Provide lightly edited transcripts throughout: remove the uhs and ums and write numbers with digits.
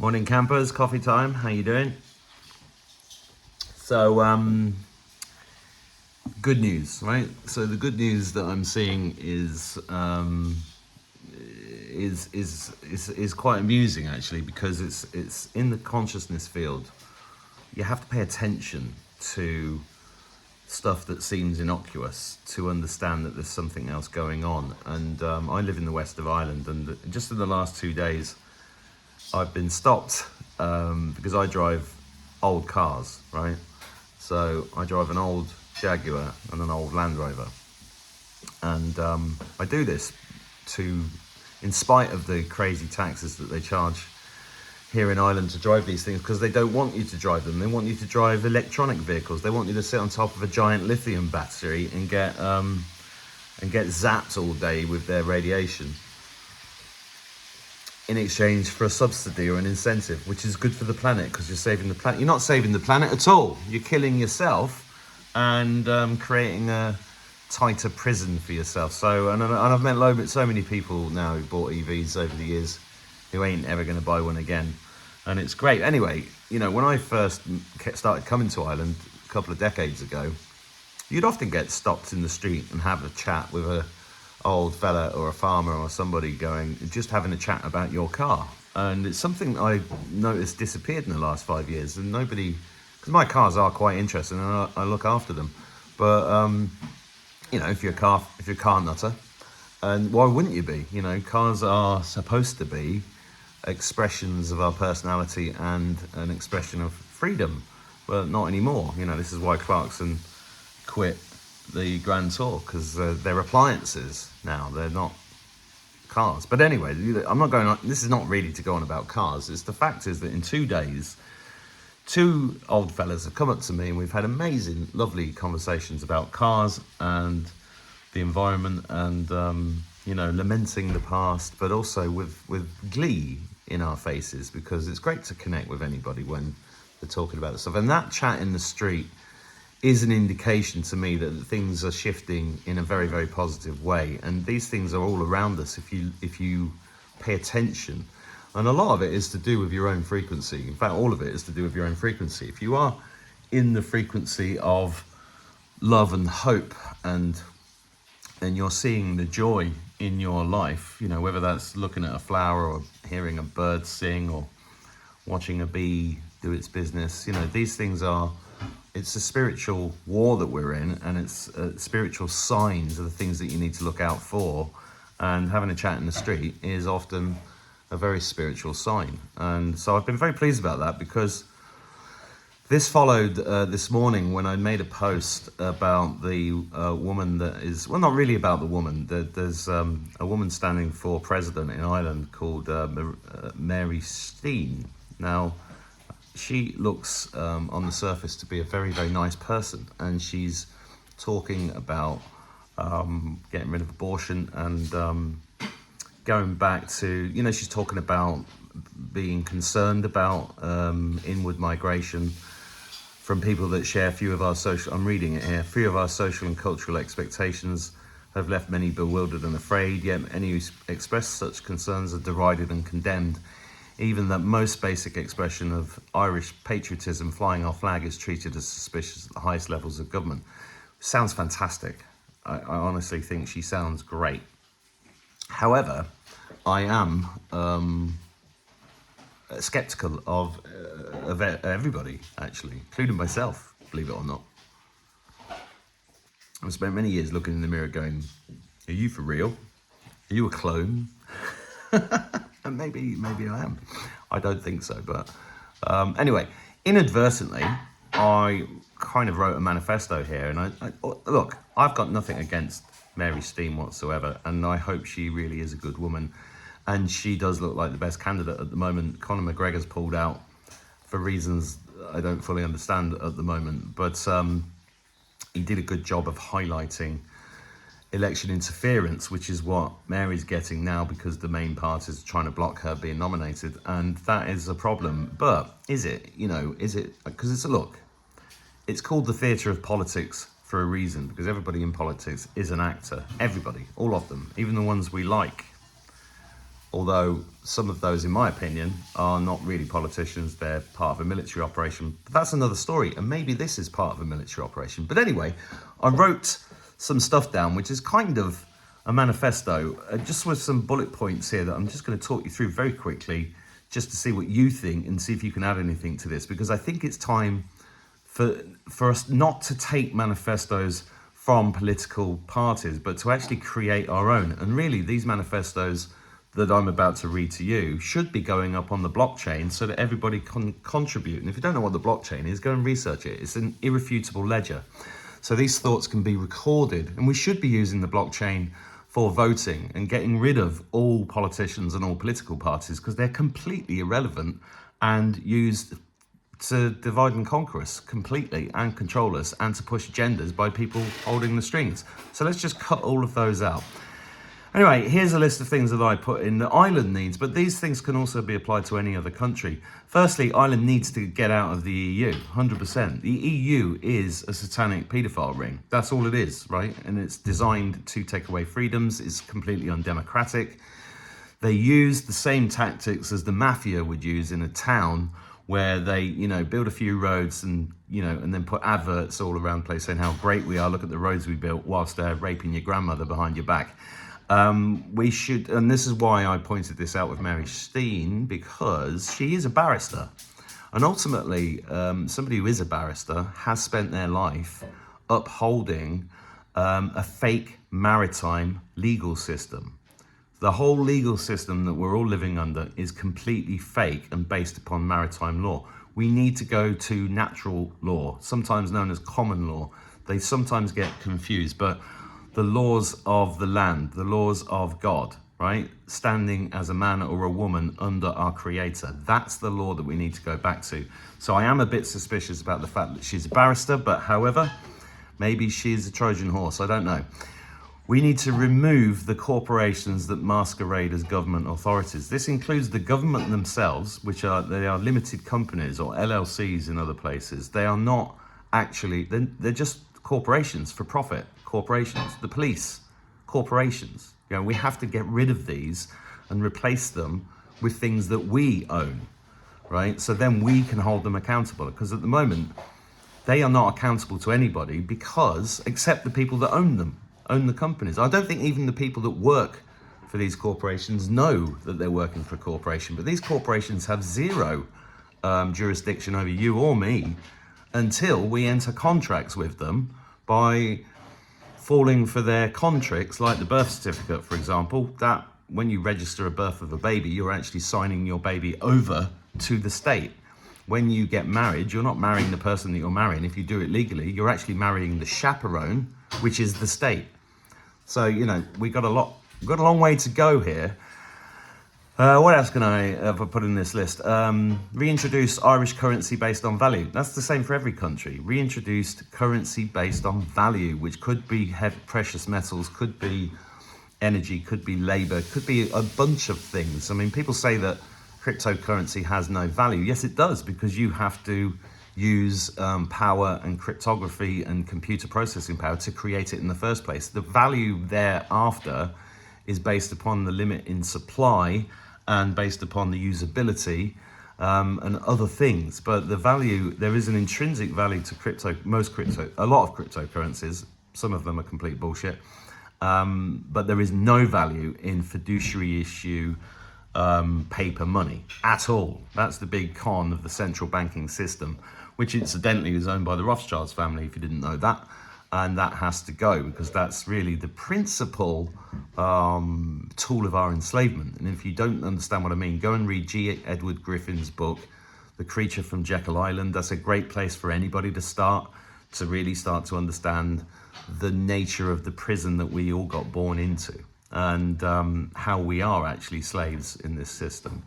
Morning campers, coffee time, how you doing? So, good news, right? So the good news that I'm seeing is quite amusing actually, because it's in the consciousness field. You have to pay attention to stuff that seems innocuous to understand that there's something else going on. And I live in the west of Ireland, and just in the last 2 days, I've been stopped because I drive old cars, right? So I drive an old Jaguar and an old Land Rover. And I do this in spite of the crazy taxes that they charge here in Ireland to drive these things, because they don't want you to drive them. They want you to drive electronic vehicles. They want you to sit on top of a giant lithium battery and get zapped all day with their radiation, in exchange for a subsidy or an incentive, which is good for the planet because you're saving the planet. You're not saving the planet at all. You're killing yourself and creating a tighter prison for yourself. So, and I've met so many people now who bought EVs over the years who ain't ever going to buy one again. And it's great. Anyway, when I first started coming to Ireland a couple of decades ago, you'd often get stopped in the street and have a chat with a old fella or a farmer or somebody just having a chat about your car. And it's something I noticed disappeared in the last 5 years, and nobody, because my cars are quite interesting and I look after them, but if you're a car nutter, and why wouldn't you be? Cars are supposed to be expressions of our personality and an expression of freedom, but not anymore. This is why Clarkson quit the Grand Tour, because they're appliances now, they're not cars. But anyway, I'm not going on, this is not really to go on about cars. The fact is that in 2 days, 2 old fellas have come up to me and we've had amazing, lovely conversations about cars and the environment and, lamenting the past, but also with glee in our faces, because it's great to connect with anybody when they're talking about this stuff. And that chat in the street is an indication to me that things are shifting in a very, very positive way. And these things are all around us if you pay attention. And a lot of it is to do with your own frequency. In fact, all of it is to do with your own frequency. If you are in the frequency of love and hope, and you're seeing the joy in your life, whether that's looking at a flower or hearing a bird sing or watching a bee do its business, these things it's a spiritual war that we're in, and it's spiritual signs are the things that you need to look out for. And having a chat in the street is often a very spiritual sign. And so I've been very pleased about that, because this followed this morning when I made a post about the woman that is, well, not really about the woman. There's a woman standing for president in Ireland called Mary Steen. Now, she looks on the surface to be a very, very nice person, and she's talking about getting rid of abortion and going back to, she's talking about being concerned about inward migration from people that share few of our social and cultural expectations have left many bewildered and afraid, yet any who express such concerns are derided and condemned. Even that most basic expression of Irish patriotism, flying our flag, is treated as suspicious at the highest levels of government. Sounds fantastic. I honestly think she sounds great. However, I am skeptical of everybody, actually, including myself, believe it or not. I've spent many years looking in the mirror going, are you for real? Are you a clone? And maybe I am. I don't think so, but anyway, inadvertently, I kind of wrote a manifesto here, and look, I've got nothing against Mary Steen whatsoever, and I hope she really is a good woman, and she does look like the best candidate at the moment. Conor McGregor's pulled out for reasons I don't fully understand at the moment, but he did a good job of highlighting election interference, which is what Mary's getting now, because the main party is trying to block her being nominated, and that is a problem. But is it, because it's called the theatre of politics for a reason, because everybody in politics is an actor. Everybody, all of them, even the ones we like. although some of those, in my opinion, are not really politicians. They're part of a military operation. But that's another story, and maybe this is part of a military operation. But anyway, I wrote some stuff down, which is kind of a manifesto, just with some bullet points here that I'm just going to talk you through very quickly, just to see what you think and see if you can add anything to this, because I think it's time for us not to take manifestos from political parties, but to actually create our own. And really, these manifestos that I'm about to read to you should be going up on the blockchain so that everybody can contribute. And if you don't know what the blockchain is, go and research it. It's an irrefutable ledger. So these thoughts can be recorded, and we should be using the blockchain for voting and getting rid of all politicians and all political parties, because they're completely irrelevant and used to divide and conquer us completely and control us, and to push agendas by people holding the strings. So let's just cut all of those out. Anyway, here's a list of things that I put in that Ireland needs, but these things can also be applied to any other country. Firstly, Ireland needs to get out of the EU, 100%. The EU is a satanic paedophile ring. That's all it is, right? And it's designed to take away freedoms. It's completely undemocratic. They use the same tactics as the mafia would use in a town, where they, build a few roads and, and then put adverts all around the place saying how great we are, look at the roads we built, whilst they're raping your grandmother behind your back. We should, and this is why I pointed this out with Mary Steen, because she is a barrister. And ultimately, somebody who is a barrister has spent their life upholding a fake maritime legal system. The whole legal system that we're all living under is completely fake and based upon maritime law. We need to go to natural law, sometimes known as common law. They sometimes get confused, but the laws of the land, the laws of God, right? Standing as a man or a woman under our Creator. That's the law that we need to go back to. So I am a bit suspicious about the fact that she's a barrister, but however, maybe she's a Trojan horse, I don't know. We need to remove the corporations that masquerade as government authorities. This includes the government themselves, they are limited companies or LLCs in other places. They are not actually, they're just corporations for profit. Corporations, the police, corporations. We have to get rid of these and replace them with things that we own, right? So then we can hold them accountable, because at the moment, they are not accountable to anybody, because, except the people that own them, own the companies. I don't think even the people that work for these corporations know that they're working for a corporation, but these corporations have zero jurisdiction over you or me until we enter contracts with them by falling for their contracts, like the birth certificate, for example, that when you register a birth of a baby, you're actually signing your baby over to the state. When you get married, you're not marrying the person that you're marrying. If you do it legally, you're actually marrying the chaperone, which is the state. So, we've got a long way to go here. What else can I ever put in this list? Reintroduce Irish currency based on value. That's the same for every country. Reintroduced currency based on value, which could be precious metals, could be energy, could be labor, could be a bunch of things. I mean, people say that cryptocurrency has no value. Yes, it does, because you have to use power and cryptography and computer processing power to create it in the first place. The value thereafter is based upon the limit in supply and based upon the usability and other things. But the value, there is an intrinsic value to a lot of cryptocurrencies. Some of them are complete bullshit. But there is no value in fiduciary issue paper money at all. That's the big con of the central banking system, which incidentally is owned by the Rothschilds family, if you didn't know that. And that has to go, because that's really the principal tool of our enslavement. And if you don't understand what I mean, go and read G. Edward Griffin's book, The Creature from Jekyll Island. That's a great place for anybody to really start to understand the nature of the prison that we all got born into, and how we are actually slaves in this system.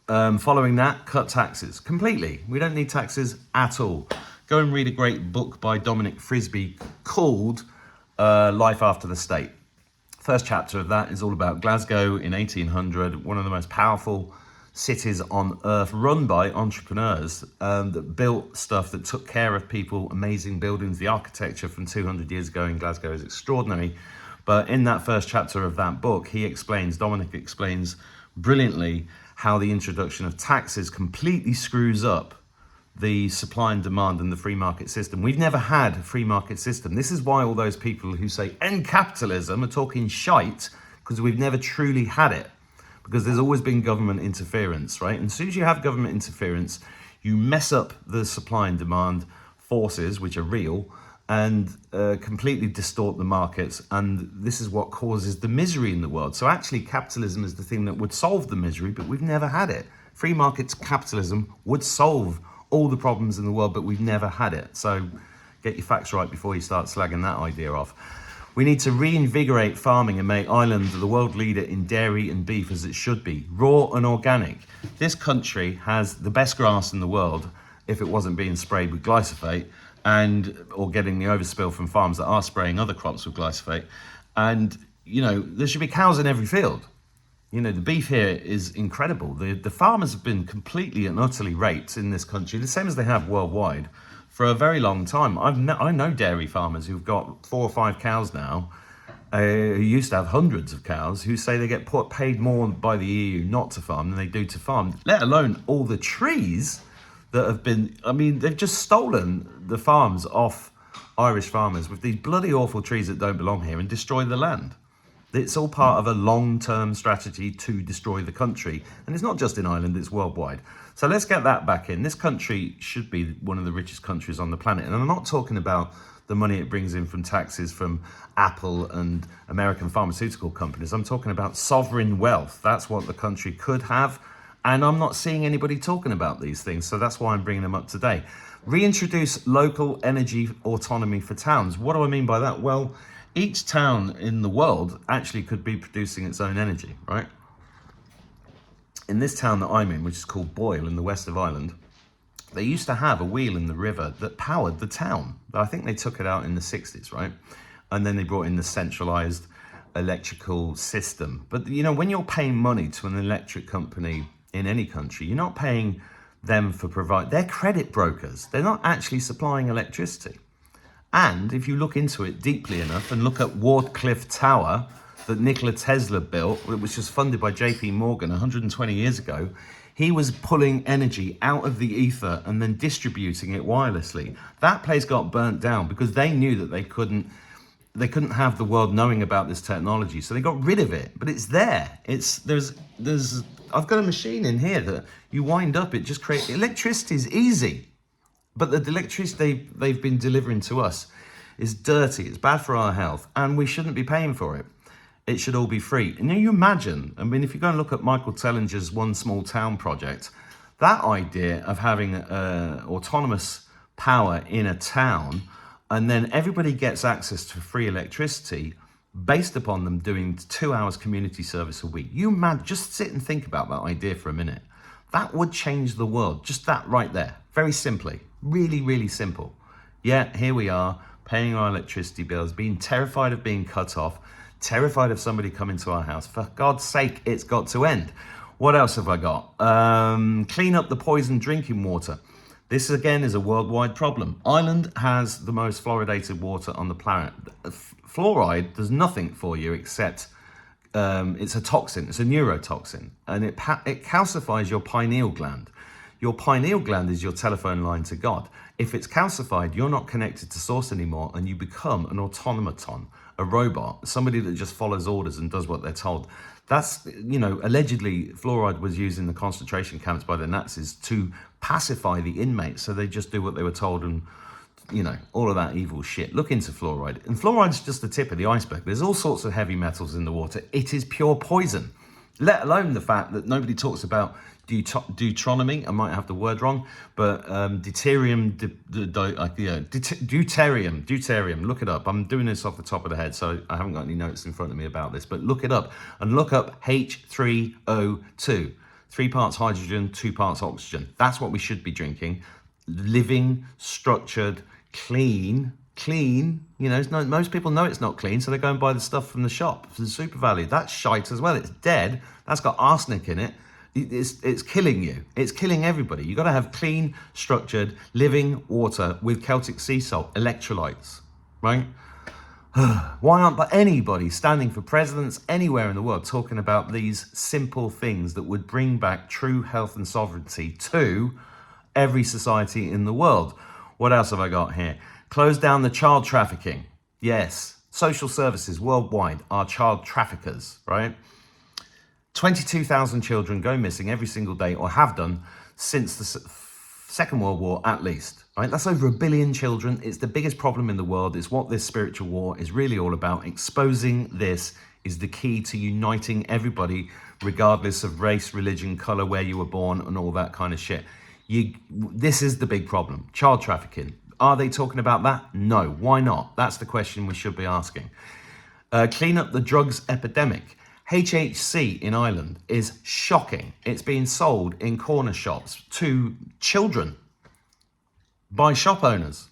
Following that, cut taxes completely. We don't need taxes at all. Go and read a great book by Dominic Frisby called Life After the State. First chapter of that is all about Glasgow in 1800, one of the most powerful cities on earth, run by entrepreneurs that built stuff that took care of people, amazing buildings. The architecture from 200 years ago in Glasgow is extraordinary. But in that first chapter of that book, Dominic explains brilliantly how the introduction of taxes completely screws up the supply and demand and the free market system. We've never had a free market system. This is why all those people who say end capitalism are talking shite, because we've never truly had it. Because there's always been government interference, right? And as soon as you have government interference, you mess up the supply and demand forces, which are real, and completely distort the markets. And this is what causes the misery in the world. So actually, capitalism is the thing that would solve the misery, but we've never had it. Free markets capitalism would solve all the problems in the world, but we've never had it. So get your facts right before you start slagging that idea off. We need to reinvigorate farming and make Ireland the world leader in dairy and beef as it should be, raw and organic. This country has the best grass in the world if it wasn't being sprayed with glyphosate or getting the overspill from farms that are spraying other crops with glyphosate. And, you know, there should be cows in every field. You know, the beef here is incredible. The farmers have been completely and utterly raped in this country, the same as they have worldwide, for a very long time. I know dairy farmers who've got 4 or 5 cows now, who used to have hundreds of cows, who say they get paid more by the EU not to farm than they do to farm, let alone all the trees that have been, I mean, they've just stolen the farms off Irish farmers with these bloody awful trees that don't belong here and destroy the land. It's all part of a long-term strategy to destroy the country. And it's not just in Ireland, it's worldwide. So let's get that back in. This country should be one of the richest countries on the planet. And I'm not talking about the money it brings in from taxes from Apple and American pharmaceutical companies. I'm talking about sovereign wealth. That's what the country could have. And I'm not seeing anybody talking about these things. So that's why I'm bringing them up today. Reintroduce local energy autonomy for towns. What do I mean by that? Well, each town in the world actually could be producing its own energy, right? In this town that I'm in, which is called Boyle in the west of Ireland, they used to have a wheel in the river that powered the town. But I think they took it out in the 60s, right? And then they brought in the centralized electrical system. But, you know, when you're paying money to an electric company in any country, you're not paying them for they're credit brokers. They're not actually supplying electricity. And if you look into it deeply enough and look at Wardcliffe Tower that Nikola Tesla built, which was funded by JP Morgan 120 years ago, he was pulling energy out of the ether and then distributing it wirelessly. That place got burnt down because they knew that they couldn't have the world knowing about this technology. So they got rid of it, but it's there. I've got a machine in here that you wind up, it just creates, electricity is easy. But the electricity they've been delivering to us is dirty, it's bad for our health, and we shouldn't be paying for it. It should all be free. And you imagine, I mean, if you go and look at Michael Tellinger's One Small Town project, that idea of having autonomous power in a town, and then everybody gets access to free electricity based upon them doing 2 hours community service a week. Just sit and think about that idea for a minute. That would change the world, just that right there, very simply. Really, really simple. Yet here we are paying our electricity bills, being terrified of being cut off, terrified of somebody coming to our house. For God's sake, it's got to end. What else have I got? Clean up the poisoned drinking water. This again is a worldwide problem. Ireland has the most fluoridated water on the planet. Fluoride does nothing for you except it's a toxin, it's a neurotoxin, and it calcifies your pineal gland. Your pineal gland is your telephone line to God. If it's calcified, you're not connected to source anymore, and you become an automaton, a robot, somebody that just follows orders and does what they're told. That's, you know, allegedly fluoride was used in the concentration camps by the Nazis to pacify the inmates, so they just do what they were told and, you know, all of that evil shit. Look into fluoride. And fluoride's just the tip of the iceberg. There's all sorts of heavy metals in the water. It is pure poison, let alone the fact that nobody talks about deuteronomy. I might have the word wrong, but deuterium. Look it up. I'm doing this off the top of the head, so I haven't got any notes in front of me about this, but look it up and look up H3O2. 3 parts hydrogen, 2 parts oxygen. That's what we should be drinking. Living, structured, clean. You know, most people know it's not clean, so they go and buy the stuff from the shop, from the Super Value. That's shite as well. It's dead. That's got arsenic in it. It's killing you. It's killing everybody. You've got to have clean, structured, living water with Celtic sea salt, electrolytes, right? Why aren't anybody standing for presidents anywhere in the world talking about these simple things that would bring back true health and sovereignty to every society in the world? What else have I got here? Close down the child trafficking. Yes, social services worldwide are child traffickers, right? 22,000 children go missing every single day, or have done since the Second World War at least, right? That's over 1 billion children. It's the biggest problem in the world. It's what this spiritual war is really all about. Exposing this is the key to uniting everybody, regardless of race, religion, color, where you were born, and all that kind of shit. This is the big problem, child trafficking. Are they talking about that? No. Why not? That's the question we should be asking. Clean up the drugs epidemic. HHC in Ireland is shocking. It's being sold in corner shops to children by shop owners.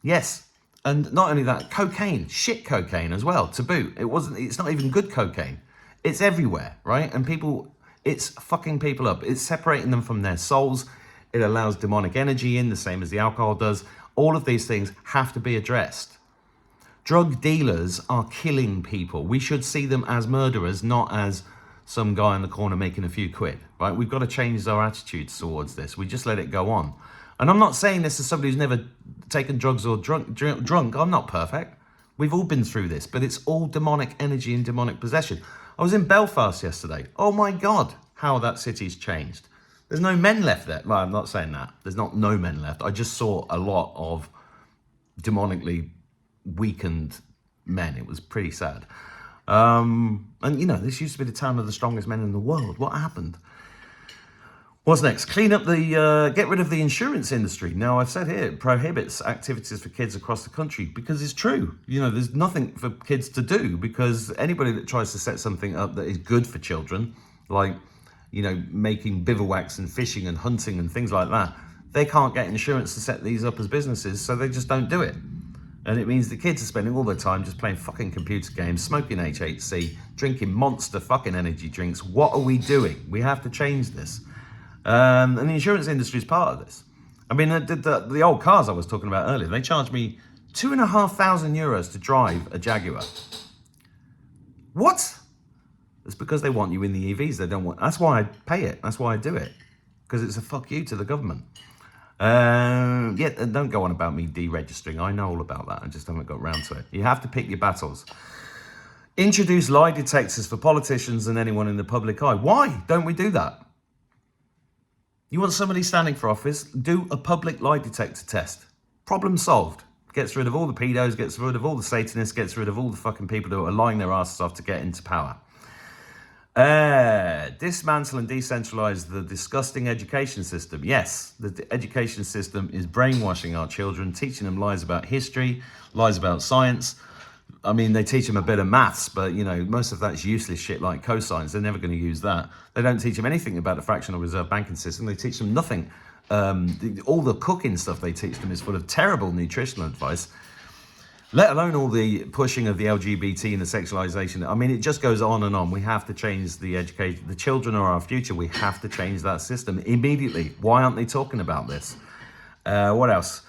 Yes. And not only that, cocaine, shit cocaine as well, to boot. It's not even good cocaine. It's everywhere, right? And it's fucking people up. It's separating them from their souls. It allows demonic energy in, the same as the alcohol does. All of these things have to be addressed. Drug dealers are killing people. We should see them as murderers, not as some guy in the corner making a few quid, right? We've got to change our attitudes towards this. We just let it go on. And I'm not saying this as somebody who's never taken drugs or drunk. I'm not perfect. We've all been through this, but it's all demonic energy and demonic possession. I was in Belfast yesterday. Oh my God, how that city's changed. There's no men left there. Well, I'm not saying that. There's not no men left. I just saw a lot of demonically weakened men. It was pretty sad. And this used to be the town of the strongest men in the world. What happened? What's next? Clean up get rid of the insurance industry. Now, I've said here, it prohibits activities for kids across the country, because it's true. There's nothing for kids to do, because anybody that tries to set something up that is good for children, like, making bivouacs and fishing and hunting and things like that, they can't get insurance to set these up as businesses, so they just don't do it. And it means the kids are spending all their time just playing fucking computer games, smoking HHC, drinking monster fucking energy drinks. What are we doing? We have to change this. And the insurance industry is part of this. I mean, the old cars I was talking about earlier, they charged me €2,500 to drive a Jaguar. What? It's because they want you in the EVs. They don't want. That's why I pay it. That's why I do it. Because it's a fuck you to the government. Don't go on about me deregistering. I know all about that. I just haven't got round to it. You have to pick your battles. Introduce lie detectors for politicians and anyone in the public eye. Why don't we do that? You want somebody standing for office, do a public lie detector test. Problem solved. Gets rid of all the pedos, gets rid of all the Satanists, gets rid of all the fucking people who are lying their asses off to get into power. Dismantle and decentralize the disgusting education system. Yes, the education system is brainwashing our children, teaching them lies about history, lies about science. I mean, they teach them a bit of maths, but, most of that's useless shit like cosines. They're never going to use that. They don't teach them anything about the fractional reserve banking system. They teach them nothing. All the cooking stuff they teach them is full of terrible nutritional advice, let alone all the pushing of the LGBT and the sexualization. I mean, it just goes on and on. We have to change the education. The children are our future. We have to change that system immediately. Why aren't they talking about this? What else?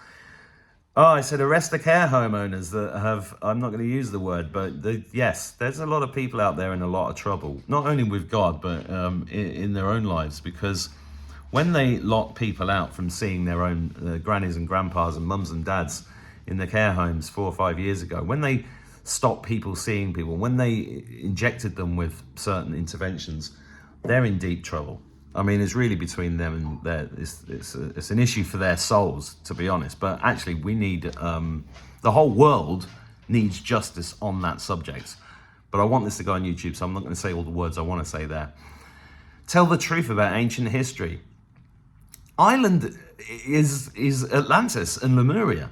Oh, I said arrest the care homeowners that have, I'm not going to use the word, but yes, there's a lot of people out there in a lot of trouble, not only with God, but in their own lives, because when they lock people out from seeing their own grannies and grandpas and mums and dads in the care homes 4 or 5 years ago, when they stopped people seeing people, when they injected them with certain interventions, they're in deep trouble. I mean, it's really between them and it's an issue for their souls, to be honest. But actually, we need, the whole world needs justice on that subject. But I want this to go on YouTube, so I'm not going to say all the words I want to say there. Tell the truth about ancient history. Ireland is Atlantis and Lemuria.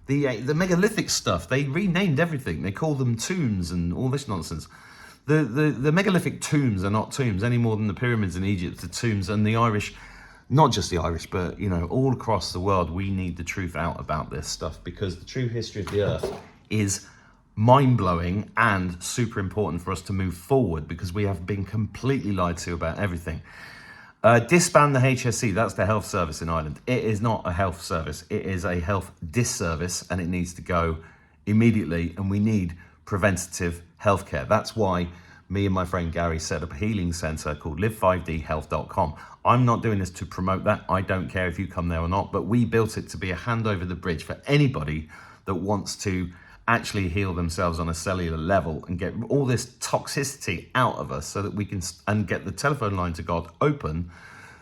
The megalithic stuff, they renamed everything. They call them tombs and all this nonsense. The megalithic tombs are not tombs any more than the pyramids in Egypt are tombs. And the Irish, not just the Irish, but all across the world, we need the truth out about this stuff, because the true history of the earth is mind-blowing and super important for us to move forward, because we have been completely lied to about everything. Disband the HSE, that's the health service in Ireland. It is not a health service, it is a health disservice, and it needs to go immediately, and we need preventative healthcare. That's why me and my friend Gary set up a healing center called live5dhealth.com. I'm not doing this to promote that. I don't care if you come there or not, but we built it to be a hand over the bridge for anybody that wants to actually heal themselves on a cellular level and get all this toxicity out of us so that we can, and get the telephone line to God open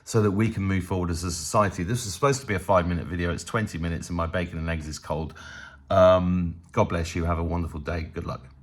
so that we can move forward as a society. This is supposed to be a 5-minute video. It's 20 minutes and my bacon and eggs is cold. God bless you. Have a wonderful day. Good luck.